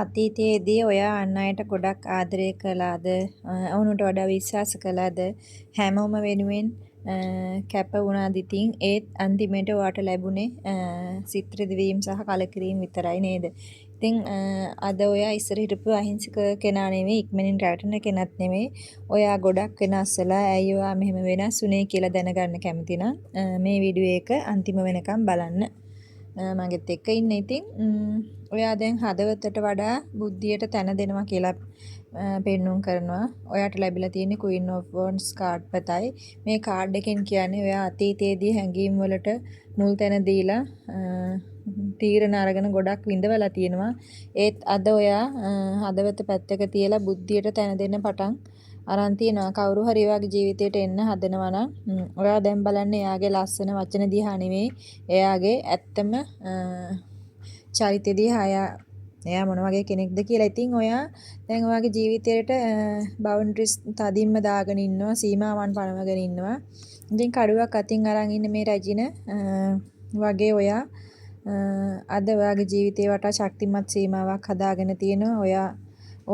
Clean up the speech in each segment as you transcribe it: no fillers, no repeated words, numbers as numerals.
අතීතයේදී ඔයා අන් අයට ගොඩක් ආදරය කළාද? ඔවුන්ට වඩා විශ්වාස කළාද? හැමෝම වෙනුවෙන් කැප වුණාද ඉතින්? ඒත් අන්තිමට ඔයාට ලැබුණේ සිත් රිදවීම සහ කලකිරීම විතරයි නේද? ඉතින් අද ඔයා ඉස්සර හිටපු අහිංසක කෙනා නෙවෙයි, ඉක්මනින් රැවටෙන කෙනත් නෙවෙයි. ඔයා ගොඩක් වෙනස් වෙලා. ඇයි ඔයා මෙහෙම වෙනස් වුනේ කියලා දැනගන්න කැමති නම් මේ වීඩියෝ එක අන්තිම වෙනකම් බලන්න. මගෙත් එක්ක ඉන්න. ඉතින් ඔයා දැන් හදවතට වඩා බුද්ධියට තැන දෙනවා කියලා පෙන්눔 කරනවා. ඔයාට ලැබිලා තියෙන්නේ Queen of Wands කාඩ් පතයි. මේ කාඩ් එකෙන් කියන්නේ ඔයා අතීතයේදී හැඟීම් වලට මුල් තැන දීලා තීරණ අරගෙන ගොඩක් විඳවලා තියෙනවා. ඒත් අද ඔයා හදවත පැත්තක තියලා බුද්ධියට තැන දෙන්න පටන් අරන් තියනවා. කවුරු හරි ඔයාගේ ජීවිතයට එන්න හදනවා නම් ඔයා දැන් බලන්නේ එයාගේ ලස්සන වචන දිහා නෙවෙයි, එයාගේ ඇත්තම චරිතය දිහා. එයා මොන වගේ කෙනෙක්ද කියලා. ඉතින් ඔයා දැන් ඔයාගේ ජීවිතයට බවුන්ඩරිස් තදින්ම දාගෙන ඉන්නවා, සීමාවන් පනවගෙන ඉන්නවා. ඉතින් කඩුවක් අතින් අරන් ඉන්න මේ රැජින වගේ ඔයා අද ඔයාගේ ජීවිතේ වටා ශක්තිමත් සීමාවක් හදාගෙන තියෙනවා. ඔයා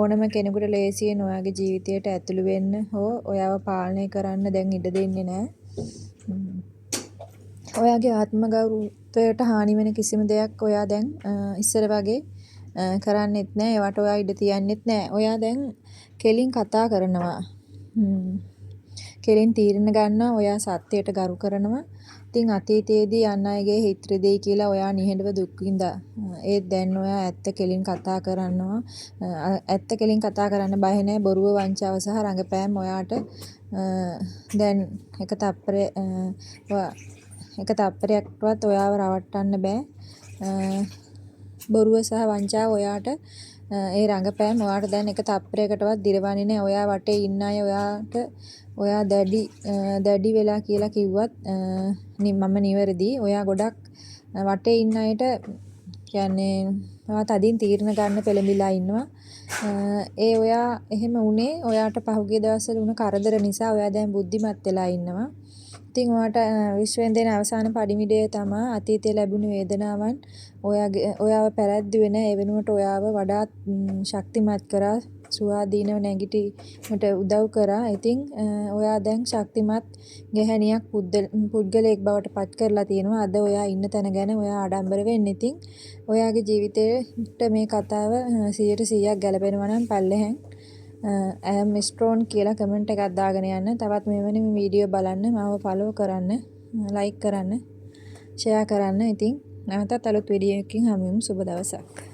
ඕනම කෙනෙකුට ලේසියෙන් ඔයාගේ ජීවිතයට ඇතුළු වෙන්න හෝ ඔයාව පාලනය කරන්න දැන් ඉඩ දෙන්නේ නැහැ. ඔයාගේ ආත්ම ගෞරවයට හානි වෙන කිසිම දෙයක් ඔයා දැන් ඉස්සර වගේ කරන්නෙත් නැහැ. ඒවට ඔයා ඉඩ තියන්නෙත් නැහැ. ඔයා දැන් කෙලින් කතා කරනවා. කෙලින් තීරණ ගන්නවා. ඔයා සත්‍යයට ගරු කරනවා. ඉතින් අතීතයේදී අන් අයගේ හිත රිදෙයි කියලා ඔයා නිහඬව දුක් විඳා. ඒත් දැන් ඔයා ඇත්ත කෙලින් කතා කරනවා. ඇත්ත කෙලින් කතා කරන්න බය නැහැ. බොරුව, වංචාව සහ රඟපෑම් ඔයාට දැන් එක තප්පරයක්වත් ඔයාව රවට්ටන්න බෑ. බොරුව සහ වංචාව ඔයාට ඒ රඟපෑම් ඔයාට දැන් එක තප්පරයකටවත් දිරවන්නේ නැහැ. ඔයා වටේ ඉන්න අය ඔයා දැඩි වෙලා කියලා කිව්වත් මම නිවැරදි. ඔයා ගොඩක් වටේ ඉන්න අයට කියන්නේ ඔයා තදින් තීරණ ගන්න පෙළඹිලා ඉන්නවා. ඔයා එහෙම වුණේ ඔයාට පහුගිය දවස්වල වුණ කරදර නිසා. ඔයා දැන් බුද්ධිමත් වෙලා ඉන්නවා. ඉතින් ඔයාට විශ්වෙන් දෙන අවසාන පඩිමිඩය තමයි අතීතයේ ලැබුණු වේදනාවන් ඔයාව පැරැද්දුවේ නැහැ. ඒ වෙනුවට ඔයාව වඩාත් ශක්තිමත් කරා, ස්වාධීනව නැගිටීමට උදව් කරා. ඉතින් ඔයා දැන් ශක්තිමත් ගැහැණියක් පුද්ගලයෙක් බවට පත් කරලා තියෙනවා. අද ඔයා ඉන්න තැන ගැන ඔයා ආඩම්බර වෙන්න. ඉතින් ඔයාගේ ජීවිතේට මේ කතාව 100% ගැලපෙනවා නම් පල්ලෙහෙන් I am strong කියලා කමෙන්ට් එකක් දාගෙන යන්න. තවත් මෙවැනි වීඩියෝ බලන්න මාව ෆලෝ කරන්න, ලයික් කරන්න, ෂෙයා කරන්න. ඉතින් නැවතත් අලුත් වීඩියෝ එකකින් හමු වෙමු. සුබ දවසක්.